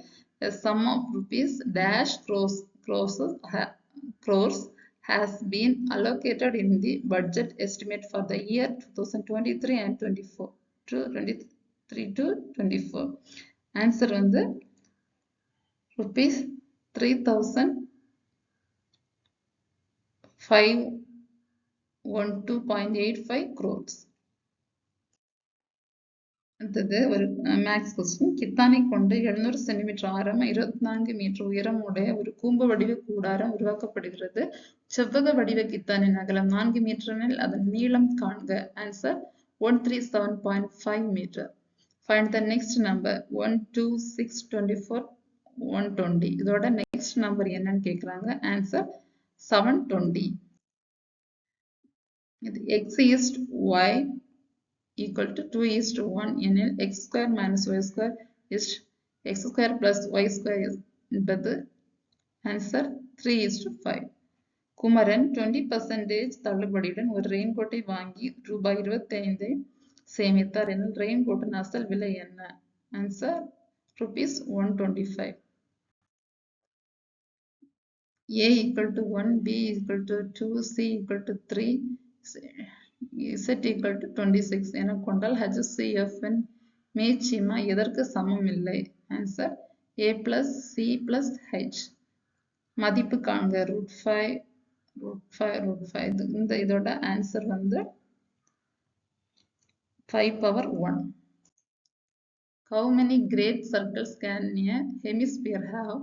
a sum of rupees dash crores has been allocated in the budget estimate for the year 2023 and 23-24. Answer வந்து rupees 3,000 512.85 crores. அடுத்தது ஒரு maths question. கித்தானை கொண்டு 700 centimetre ஆரம் 24 metre உயரம் உடைய ஒரு கூம்பு வடிவ கூடாரம் உருவாக்கப்படுகிறது. செவ்வக வடிவ கித்தானின் அகலம் 4 மீட்டர் எனில் அதன் நீளம் காண்க. Answer 137.5 metre. Find the next number 1, 2, 6, 24, 120. இதோட நெக்ஸ்ட் நம்பர் என்னன்னு கேக்குறாங்க. ஆன்சர் 720. இது x is y equal to 2:1 எனில் x square minus y square is x square plus y square என்பது ஆன்சர் 3:5. குமரன் 20% தள்ளுபடியுடன் ஒரு ரெயின்கோட்டை வாங்கி ரூபாய் 25 சேமித்தார் எனில் ரெயின்கோட்டின் அசல் விலை என்ன? Answer ₹125. A equal to 1, B equal to 2, C equal to 3, Z equal to 26 என கொண்டால் HCF இன் மீச்சிமா எதற்கு சமம் இல்லை? Answer A plus C plus H. மதிப்பு காண்க. √5 இதோட ஆன்சர் வந்து 5^1. How many great circles can a hemisphere have?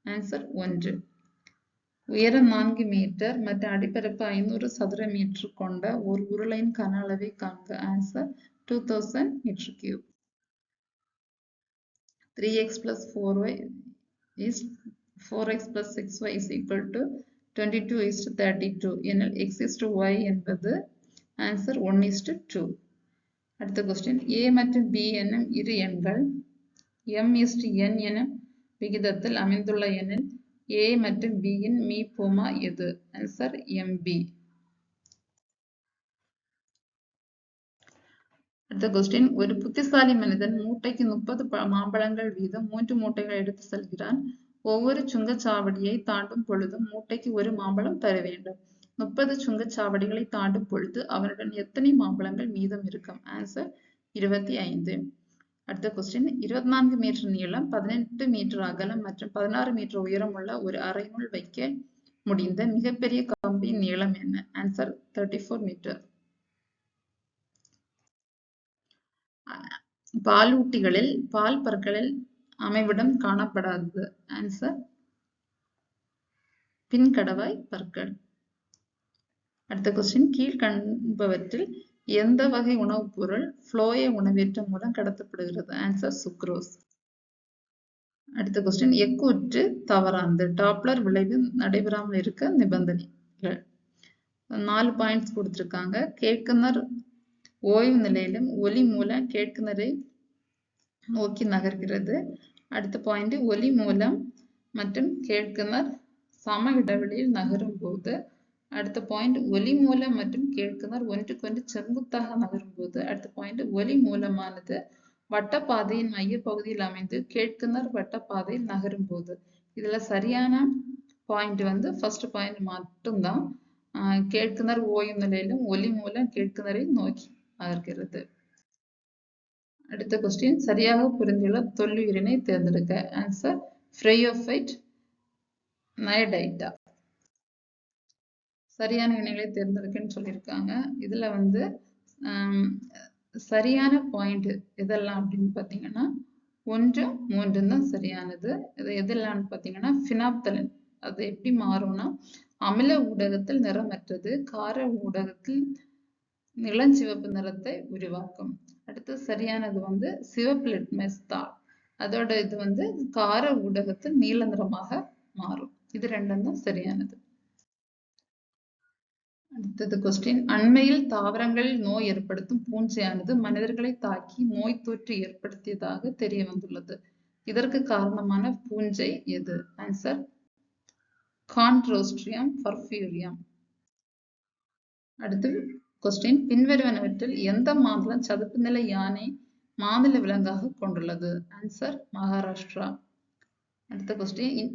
Answer 1. உயரம் 4 மீட்டர் மற்றும் அடிப்பரப்பு 500 சதுர மீட்டர் கொண்ட ஒரு உருளையின் கன அளவை காண்க. Answer 2000 metre cube. 3x plus 4y is 4x plus 6y is equal to 22:32 எனில் x is to y என்பது ஆன்சர் 1:2. அடுத்த கொஸ்டின். A மற்றும் B எனும் இரு எண்கள் m:n எனும் விகிதத்தில் அமைந்துள்ள எனில் A மற்றும் B இன் மீப்போமா எது? Answer MB. அடுத்த கொஸ்டின். ஒரு புத்திசாலி மனிதன் மூட்டைக்கு 30 மாம்பழங்கள் வீதம் 3 மூட்டைகள் எடுத்து செல்கிறான். ஒவ்வொரு சுங்கச்சாவடியை தாண்டும் பொழுதும் மூட்டைக்கு ஒரு மாம்பழம் தர வேண்டும். 30 சுங்கச்சாவடிகளை தாண்டும் பொழுது அவனுடன் எத்தனை மாம்பழங்கள் மீதம் இருக்கும்? ஆன்சர் 25. அடுத்த கொஸ்டின். 24 மீட்டர் நீளம், 18 மீட்டர் அகலம் மற்றும் 16 மீட்டர் உயரம் உள்ள ஒரு அறையினுள் வைக்க முடிந்த மிகப்பெரிய கம்பியின் நீளம் என்ன? Answer 34 metre. பாலூட்டிகளில் பால் பற்களில் அமைவிடம் காணப்படாதது. ஆன்சர் பின்கடவாய் பற்கள். அடுத்த கொஸ்டின். கீழ்கண்டவற்றில் எந்த வகை உணவுப் பொருள் ஃப்ளோய உணவேற்றம் மூலம் கடத்தப்படுகிறது? Answer sucrose. அடுத்த கொஸ்டின். எக்கூற்று தவறானது. டாப்ளர் விளைவு நடைபெறாமல் இருக்க நிபந்தனைகள். 4 பாயிண்ட்ஸ் கொடுத்திருக்காங்க. கேட்குனர் ஓய்வு நிலையிலும் ஒலி மூலம் கேட்குனரை நோக்கி நகர்கிறது. அடுத்த பாயிண்ட். ஒலி மூலம் மற்றும் கேட்குனர் சம இடைவெளியில் நகரும் போது. அடுத்த பாயிண்ட். ஒலி மூலம் மற்றும் கேட்குனர் ஒன்றுக்கொன்று செங்குத்தாக நகரும் போது. அடுத்த பாயிண்ட். ஒலி மூலமானது வட்டப்பாதையின் மைய பகுதியில் அமைந்து கேட்குனர் வட்டப்பாதையில் நகரும் போது. இதுல சரியான பாயிண்ட் வந்து ஃபர்ஸ்ட் பாயிண்ட் மட்டும்தான். கேட்குனர் ஓய்வு நிலையிலும் ஒலி மூலம் கேட்குனரை நோக்கி நகர்கிறது. அடுத்த கொஸ்டின். சரியாக புரிந்துள்ள தொல்லுயிரினை தேர்ந்தெடுக்க. ஆன்சர் ஃப்ரையோஃபைட் நயடைட்டா. சரியான வினைகளை தேர்ந்தெடுக்கன்னு சொல்லியிருக்காங்க. இதுல வந்து சரியான பாயிண்ட் எதெல்லாம் அப்படின்னு பார்த்தீங்கன்னா 1, 3 தான் சரியானது. இது எதெல்லாம் பார்த்தீங்கன்னா ஃபினாப்தலின். அது எப்படி மாறும்னா அமில ஊடகத்தில் நிறமற்றது, கார ஊடகத்தில் இளஞ்சிவப்பு நிறத்தை உருவாக்கும். அடுத்து சரியானது வந்து சிவப்பு லிட்மஸ் தாள். அதோட இது வந்து கார ஊடகத்தில் நீல நிறமாக மாறும். இது ரெண்டும் தான் சரியானது. அடுத்தது கொஸ்டின். அண்மையில் தாவரங்களில் நோய் ஏற்படுத்தும் பூஞ்சையானது மனிதர்களை தாக்கி நோய் தொற்று ஏற்படுத்தியதாக தெரிய வந்துள்ளது. இதற்கு காரணமான பூஞ்சை எது? ஆன்சர் கான்ட்ரோஸ்ட்ரியம் பர்ஃபியூரியம். அடுத்து கொஸ்டின். பின்வருவனவற்றில் எந்த மாநிலம் சதுப்பு நிலை யானை மாநில விலங்காக கொண்டுள்ளது? ஆன்சர் மகாராஷ்டிரா. அடுத்த கொஸ்டின்.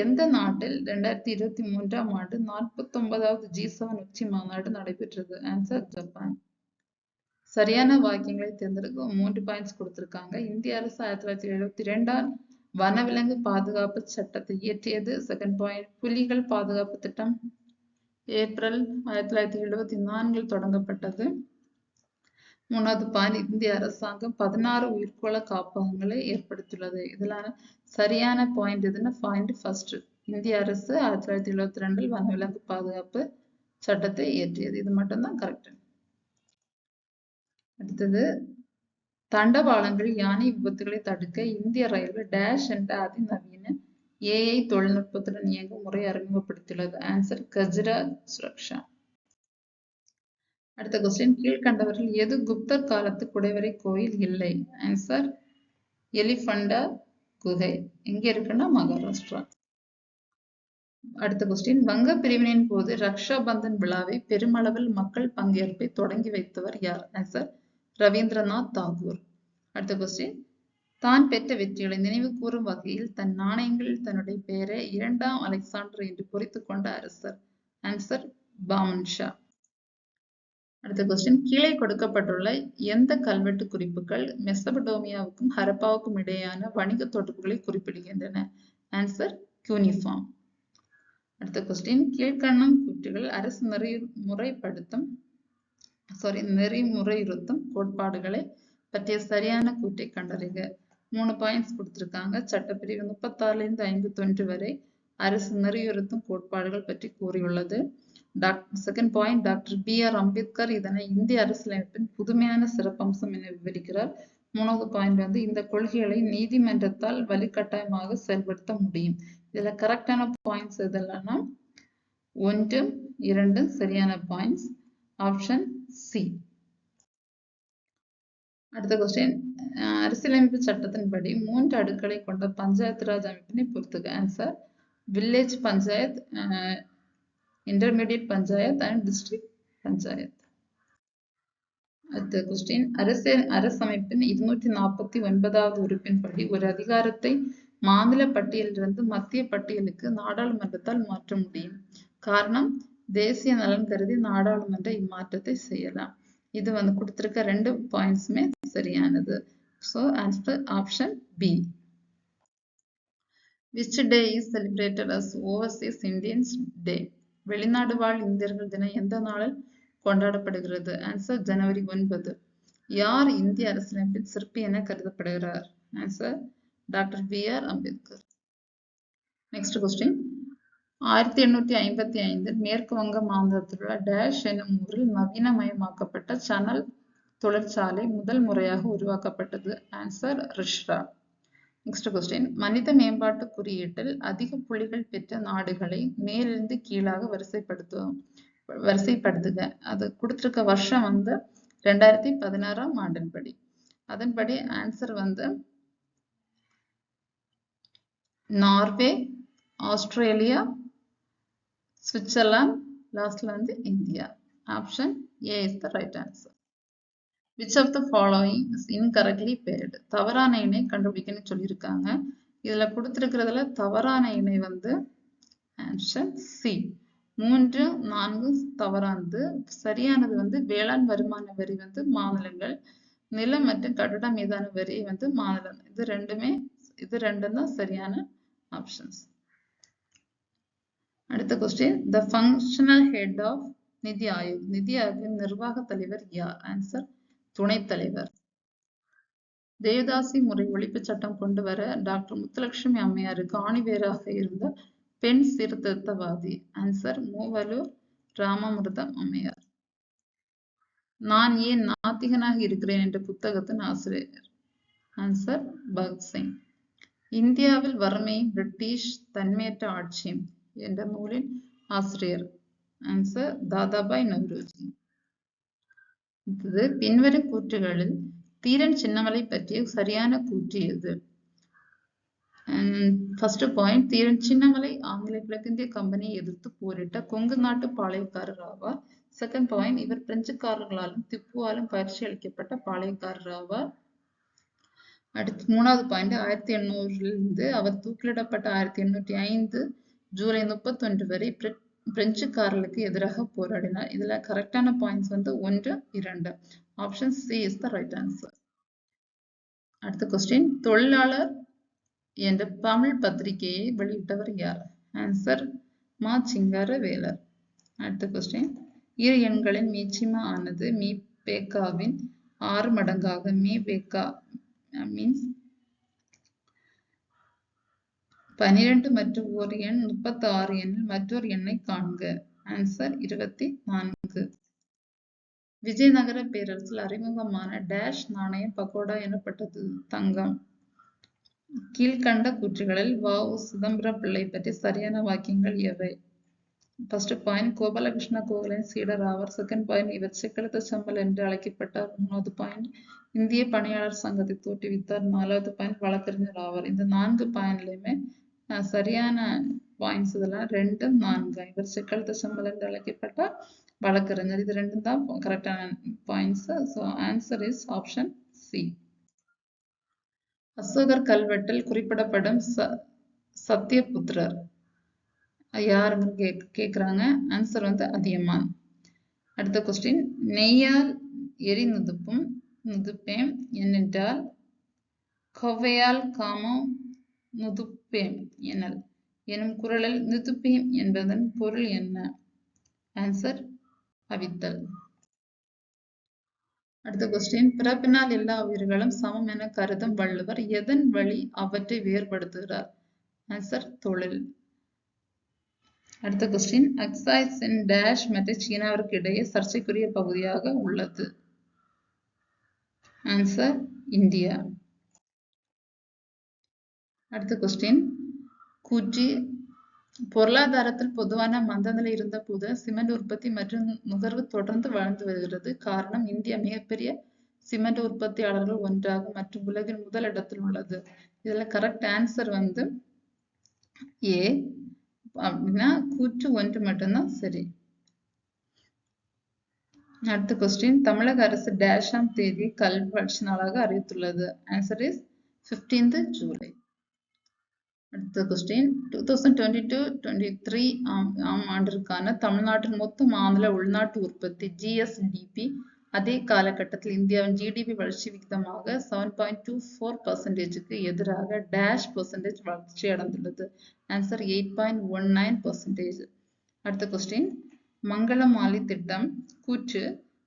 எந்த நாட்டில் 2023ஆம் ஆண்டு 49வது G7 உச்சி மாநாடு நடைபெற்றது? Answer Japan. சரியான வாக்கியங்களை தேர்ந்தெடுக்க 3 பாயிண்ட்ஸ் கொடுத்திருக்காங்க. இந்திய அரசு 1972ஆம் வனவிலங்கு பாதுகாப்பு சட்டத்தை இயற்றியது. Second point. புலிகள் பாதுகாப்பு திட்டம் ஏப்ரல் 1974 தொடங்கப்பட்டது. 3வது பாயிண்ட், இந்திய அரசாங்கம் 16 உயிர்கோள காப்பகங்களை ஏற்படுத்தியுள்ளது. இதுல சரியான பாயிண்ட் எதுன்னா பாயிண்ட் ஃபர்ஸ்ட், இந்திய அரசு 1972 வனவிலங்கு பாதுகாப்பு சட்டத்தை இயற்றியது. இது மட்டும்தான் கரெக்ட். அடுத்தது, தண்டவாளங்கள் யானை விபத்துகளை தடுக்க இந்திய ரயில்வே டேஷ் என்ற அதிநவீன AI தொழில்நுட்பத்துடன் இயங்கும் முறை அறிமுகப்படுத்தியுள்ளது. ஆன்சர் கஜ்ரா சுரக்ஷா. அடுத்த கொஸ்டின், கீழ்கண்டவர்கள் எது குப்தர் காலத்து குடைவரை கோயில் இல்லை? ஆன்சர் எலிஃபண்டா குகை. எங்க இருக்குன்னா மகாராஷ்டிரா. அடுத்த கொஸ்டின், வங்க பிரிவினையின் போது ரக்ஷா பந்தன் விழாவை பெருமளவில் மக்கள் பங்கேற்பை தொடங்கி வைத்தவர் யார்? ஆன்சர் ரவீந்திரநாத் தாகூர். அடுத்த கொஸ்டின், தான் பெற்ற வெற்றிகளை நினைவு கூறும் வகையில் தன் நாணயங்களில் தன்னுடைய பெயரை 2ஆம் அலெக்சாண்டர் என்று பொறித்துக் கொண்ட அரசர்? ஆன்சர் பாமன் ஷா. அடுத்த கொஸ்டின், கீழே கொடுக்கப்பட்டுள்ள எந்த கல்வெட்டு குறிப்புகள் மெசபடோமியாவுக்கும் ஹரப்பாவுக்கும் இடையேயான வணிக தொடர்புகளை குறிப்பிடுகின்றன? Answer cuneiform. அடுத்த கொஸ்டின், கீழ்கண்ணும் கூற்றுகள் அரசு நெறிமுறையுறுத்தும் கோட்பாடுகளை பற்றிய சரியான கூற்றை கண்டறிக. 3 பாயிண்ட்ஸ் கொடுத்திருக்காங்க. சட்டப்பிரிவு 36 51 வரை அரசு நெறியுறுத்தும் கோட்பாடுகள் பற்றி கூறியுள்ளது. Second point, doctor BR Ambedkar இதனை இந்திய அரசியலமைப்பின் புதுமையான சிறப்பம்சம் என விவரிக்கிறார். 3வது பாயிண்ட் இந்த கொள்கைகளை நீதிமன்றத்தால் வலுக்கட்டாயமாக செயல்படுத்த முடியும். இதுல கரெக்டான பாயிண்ட்ஸ் எதெல்லாம்னா 1, 2 சரியான பாயிண்ட்ஸ். Option C. அடுத்த கொஸ்டின், அரசியலமைப்பு சட்டத்தின்படி 3 அடுக்களை கொண்ட பஞ்சாயத்து ராஜ் அமைப்பினை பொறுத்துக. Answer village panchayat, intermediate panchayat and district panchayat. அடுத்த கொஸ்டின், அரசமைப்பின் 249வது உறுப்பின்படி ஒரு அதிகாரத்தை மாநில பட்டியலிலிருந்து மத்திய பட்டியலுக்கு நாடாளுமன்றத்தால் மாற்ற முடியும். காரணம், தேசிய நலன் கருதி நாடாளுமன்ற இம்மாற்றத்தை செய்யலாம். இது கொடுத்திருக்க 2 பாயிண்ட்ஸுமே சரியானது. So answer option B. Which day is celebrated as Overseas Indians Day? வெளிநாடு வாழ் இந்தியர்கள் தினம் எந்த நாளில் கொண்டாடப்படுகிறது? ஆன்சர் ஜனவரி 9. யார் இந்திய அரசியலமைப்பின் சிற்பி என கருதப்படுகிறார்? Answer doctor BR Ambedkar. Next question, 1855 மேற்கு வங்க மாநிலத்தில் உள்ள டேஷ் எனும் ஊரில் நவீனமயமாக்கப்பட்ட சணல் தொழிற்சாலை முதல் முறையாக உருவாக்கப்பட்டது. ஆன்சர் ரிஷ்ரா. நெக்ஸ்ட் கொஸ்டின், மனித மேம்பாட்டு குறியீட்டில் அதிக புள்ளிகள் பெற்ற நாடுகளை மேலிருந்து கீழாக வரிசைப்படுத்துக. அது கொடுத்திருக்க வருஷம் 2016ஆம் ஆண்டின்படி. அதன்படி ஆன்சர் நார்வே, ஆஸ்திரேலியா, சுவிட்சர்லாந்து, லாஸ்ட்ல India. Option A is the right answer. Which of the following is incorrectly paired? தவறான இணை கண்டுபிடிக்கணும்னு சொல்லியிருக்காங்க. இதுல கொடுத்திருக்கிறதுல தவறான இணை ஆன்சர் C. 3, 4 தவறானது. சரியானது வேளாண் வருமான வரி மாநிலங்கள், நிலம் மற்றும் கட்டடம் மீதான வரி மாநிலம். இது ரெண்டும் தான் சரியான ஆப்ஷன்ஸ். அடுத்த question, the functional head of நிதி ஆயோக். நிதி ஆயோக்கின் நிர்வாக தலைவர் யார்? ஆன்சர் துணைத் தலைவர். தேவதாசி முறை ஒழிப்பு சட்டம் கொண்டு வர டாக்டர் முத்துலட்சுமி அம்மையாருக்கு ஆணிவேராக இருந்த பெண் சீர்திருத்தவாதி? ஆன்சர் மூவலூர் ராமாமிர்தம் அம்மையார். நான் ஏன் நாத்திகனாக இருக்கிறேன் என்ற புத்தகத்தின் ஆசிரியர்? ஆன்சர் பகத்சிங். இந்தியாவில் வறுமையும் பிரிட்டிஷ் தன்மையற்ற ஆட்சியும் என்ற நூலின் ஆசிரியர்? ஆன்சர் தாதாபாய் நவ்ரோஜி. பின்வரும் கூற்றுகளில் தீரன் சின்னமலை பற்றிய சரியான கூற்று எது? ஃபர்ஸ்ட் பாயிண்ட், தீரன் சின்னமலை ஆங்கில கிழக்கிந்திய கம்பெனியை எதிர்த்து போரிட்ட கொங்கு நாட்டு பாளையக்காரர் ஆவார். செகண்ட் பாயிண்ட், இவர் பிரெஞ்சுக்காரர்களாலும் திப்புவாலும் பயிற்சி அளிக்கப்பட்ட பாளையக்காரர் ஆவார். அடுத்து 3வது பாயிண்ட், 1800 அவர் தூக்கிலிடப்பட்ட 1805 ஜூலை 31 வரை பிரெஞ்சுக்காரர்களுக்கு எதிராக போராடினார். இதுல கரெக்டான points 1, 2. Option C is the right answer. அடுத்த கொஸ்டின், தொழிலாளர் என்ற தமிழ் பத்திரிகையை வெளியிட்டவர் யார்? ஆன்சர் மா சிங்காரவேலர். அடுத்த கொஸ்டின், இரு எண்களின் மீச்சிமா ஆனது மீ பேக்காவின் 6 மடங்காக மீ பேக்கா மீன்ஸ் 12 மற்றும் ஒரு எண் 36 எண்ணில் மற்றொரு எண்ணை காண்க. ஆன்சர் 24. விஜயநகர பேரரசில் அறிமுகமான டேஷ் நாணயம் பகோடா எனப்பட்டது. தங்கம். கீழ்கண்ட கூற்றுகளில் வ.உ. சிதம்பரம் பிள்ளை பற்றி சரியான வாக்கியங்கள் எவை? ஃபர்ஸ்ட் பாயிண்ட், கோபாலகிருஷ்ண கோகலின் சீடர் ஆவர். செகண்ட் பாயிண்ட், இவர் செக்கெழுத்து செம்மல் என்று அழைக்கப்பட்டார். 3வது பாயிண்ட், இந்திய பணியாளர் சங்கத்தை தோற்றுவித்தார். 4வது பாயிண்ட், வழக்கறிஞர் ஆவார். இந்த 4 பாயிண்ட்லயுமே சரியான பாயிண்ட்ஸ் இதெல்லாம் 2, 4. இவர் செக்கெழுத்து செம்மல் என்று அழைக்கப்பட்டார், வழக்கறிஞர். இது 2 தான் கரெக்டான points. So answer is option C. அசோகர் கல்வெட்டில் குறிப்பிடப்படும் சத்தியபுத்திரர் யாருன்னு கேக்குறாங்க. ஆன்சர் வந்து அதியமான். அடுத்த கொஸ்டின், நெய்யால் எரி நுதுப்பேம் என்னென்றால் கொவ்வையால் காமம் நுதுப்பேம் எனல் எனும் குறளில் நுதுப்பேம் என்பதன் பொருள் என்ன? ஆன்சர் அவித்தல். அடுத்த கொஸ்டின், பிறப்பினால் எல்லா உயிர்களும் சமம் என கருதும் வள்ளுவர் எதன் வழி அவற்றை வேறுபடுத்துகிறார்? ஆன்சர் தொழில். அடுத்த கொஸ்டின், அக்சாய்சின் டேஷ் மற்றும் சீனாவிற்கு இடையே சர்ச்சைக்குரிய பகுதியாக உள்ளது. Answer India. அடுத்த கொஸ்டின், கூற்று பொருளாதாரத்தில் பொதுவான மந்தநிலை இருந்த போது சிமெண்ட் உற்பத்தி மற்றும் நுகர்வு தொடர்ந்து வளர்ந்து வருகிறது. காரணம், இந்தியா மிகப்பெரிய சிமெண்ட் உற்பத்தியாளர்கள் ஒன்றாகும் மற்றும் உலகின் முதல் இடத்தில் உள்ளது. இதுல கரெக்ட் ஆன்சர் வந்து ஏ. அப்படின்னா கூற்று 1 மட்டும்தான் சரி. அடுத்த கொஸ்டின், தமிழக அரசு டேஷாம் தேதி கல்வி வளர்ச்சி நாளாக அறிவித்துள்ளது. Answer is 15th July. அடுத்த கொஸ்டின், 2022-23 ஆம் ஆண்டிற்கான தமிழ்நாட்டின் மொத்த மாநில உள்நாட்டு உற்பத்தி GSDP அதே காலகட்டத்தில் இந்தியாவின் GDP வளர்ச்சி விகிதமாக 7.24%க்கு எதிராக டேஷ் % வளர்ச்சி அடைந்துள்ளது. ஆன்சர் 8.19%. அடுத்த கொஸ்டின், மங்களமாலி திட்டம். கூற்று,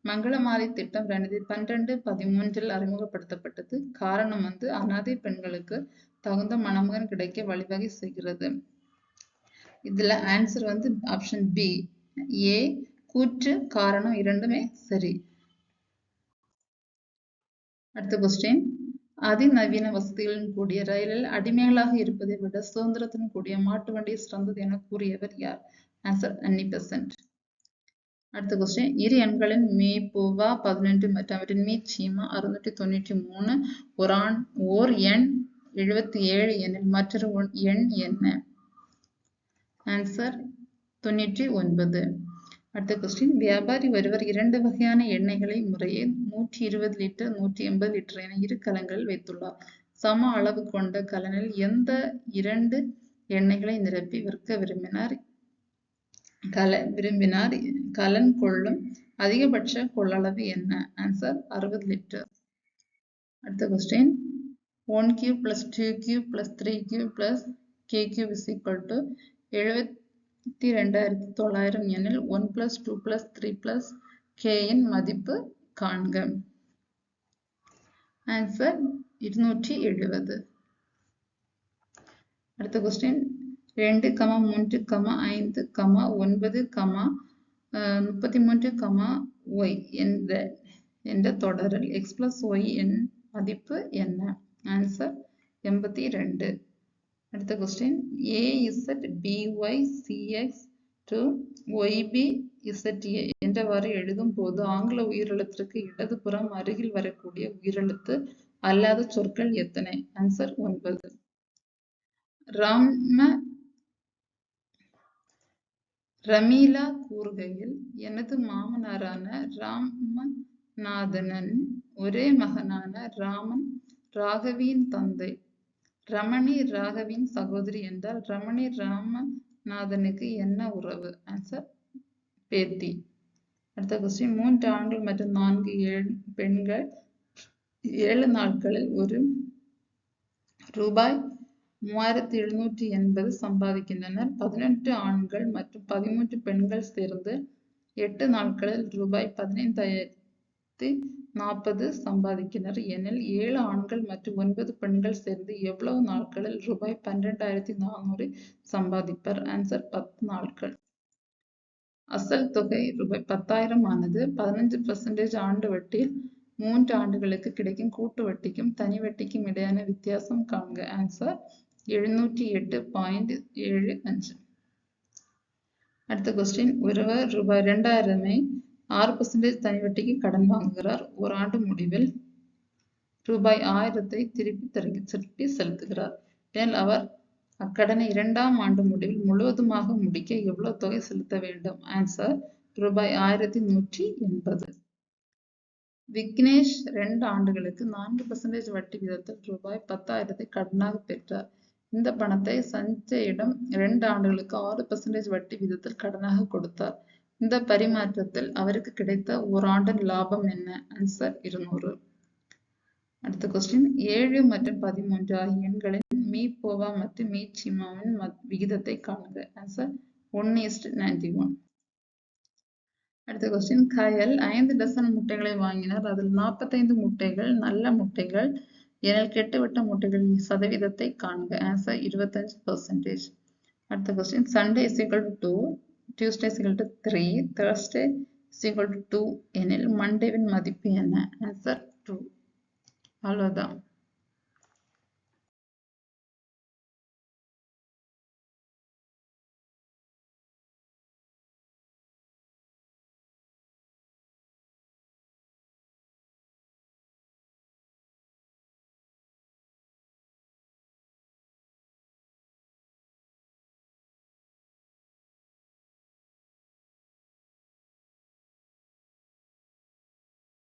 மங்களமாலி திட்டம் 2012-13 அறிமுகப்படுத்தப்பட்டது. காரணம் வந்து அனாதை பெண்களுக்கு தகுந்த மணமகன் கிடைக்க வழிவகை செய்கிறது. இதுல ஆன்சர் வந்து ஆப்ஷன் பி. ஏ கூற்று காரணம் இரண்டுமே சரி. அடுத்த கொஸ்டின், அதிநவீன வசதிகளுடன் கூடிய ரயிலில் அடிமைகளாக இருப்பதை விட சுதந்திரத்துடன் கூடிய மாட்டு வண்டி சிறந்தது என கூறியவர் யார்? ஆன்சர் அன்னி பெசன்ட். அடுத்த கொஸ்டின், இரு எண்களின் மீபுவா 11 மற்றும் அவற்றின் மீச்சீமா 693 ஓர் எண் 77 எனில் மற்றொரு எண் என்ன? ஆன்சர் 99. அடுத்த கொஸ்டின், வியாபாரி ஒருவர் 2 வகையான எண்ணெய்களை முறையே 120 லிட்டர் 180 லிட்டர் என 2 கலன்களில் வைத்துள்ளார். சம அளவு கொண்ட கலனில் எந்த 2 எண்ணெய்களை நிரப்பி விற்க விரும்பினார்? கலன் கொள்ளும் அதிகபட்ச கொள்ளளவு என்ன? Answer 60 litre. அடுத்த question, 1 cube plus 2 cube plus 3 cube plus k cube is equal to 72,900 எனில் 1 plus 2 plus 3 plus k இன் மதிப்பு காண்க. ஆன்சர் 270. அடுத்த கொஸ்டின், 2, 3, 5, 9, 33, y என்ற தொடரில் x plus y என் மதிப்பு என்ன? ஆன்சர் 82. அடுத்த கொஸ்டின், AZBYCX to YBZA என்றவாறு எழுதும் போது ஆங்கில உயிரெழுத்திற்கு இடதுபுறம் அருகில் வரக்கூடிய உயிரெழுத்து அல்லாத சொற்கள் எத்தனை? ஆன்சர் 9. ரமீலா கூறுகையில், எனது மாமனாரான ராமநாதனின் ஒரே மகனான ராமன் ராகவியின் தந்தை. ரமணி ராகவியின் சகோதரி என்றால் ரமணி ராமநாதனுக்கு என்ன உறவு? ஆன்சர் பேத்தி. அடுத்த கொஸ்டின், 3 ஆண்கள் மற்றும் 4 பெண்கள் 7 நாட்களில் ரூபாய் 3780 சம்பாதிக்கின்றனர். 18 ஆண்கள் மற்றும் 13 பெண்கள் சேர்ந்து 8 நாட்களில் ரூபாய் 15,040 சம்பாதிக்கின்றனர் எனில் 7 ஆண்கள் மற்றும் 9 பெண்கள் சேர்ந்து எவ்வளவு நாட்களில் ரூபாய் 12,400 சம்பாதிப்பர்? ஆன்சர் 10 நாட்கள். அசல் தொகை ரூபாய் 10,000 ஆனது. 15% ஆண்டு வட்டியில் 3 ஆண்டுகளுக்கு கிடைக்கும் கூட்டு வட்டிக்கும் தனி வட்டிக்கும் இடையான வித்தியாசம் காண்க. ஆன்சர் 708.75. அடுத்த கொஸ்டின், ஒருவர் ரூபாய் 2,000 6% தனி வட்டிக்கு கடன் வாங்குகிறார். ஒரு ஆண்டு முடிவில் ரூபாய் 1,000 திருப்பி செலுத்துகிறார். எனில் அவர் அக்கடனை 2ஆம் ஆண்டு முடிவில் முழுவதுமாக முடிக்க எவ்வளவு தொகை செலுத்த வேண்டும்? ஆன்சர் ரூபாய் 1,180. விக்னேஷ் 2 ஆண்டுகளுக்கு 4% வட்டி விதத்தில் ரூபாய் 10,000 கடனாக பெற்றார். இந்த பணத்தை சஞ்சயிடம் 2 ஆண்டுகளுக்கு 6% வட்டி விதத்தில் கடனாக கொடுத்தார். இந்த பரிமாற்றத்தில் அவருக்கு கிடைத்த ஓராண்டின் லாபம் என்ன? ஆன்சர் 200. அடுத்த கொஸ்டின், 7 மற்றும் 13 ஆகிய எண்களின் மீபோவா மற்றும் மீச்சிமாவின் விகிதத்தை காண்க. ஆன்சர் 1:91. அடுத்த கொஸ்டின், கயல் 5 டசன் முட்டைகளை வாங்கினார். அதில் 45 முட்டைகள் நல்ல முட்டைகள் எனில் கெட்டுவிட்ட முட்டைகளின் சதவீதத்தை காண்க. ஆன்சர் 25%. அடுத்த question, Sunday is equal to 2, Tuesday is equal to 3, Thursday is equal to 2 எனில் மண்டேவின் மதிப்பு என்ன? ஆன்சர் 2. அவ்வளவுதான்.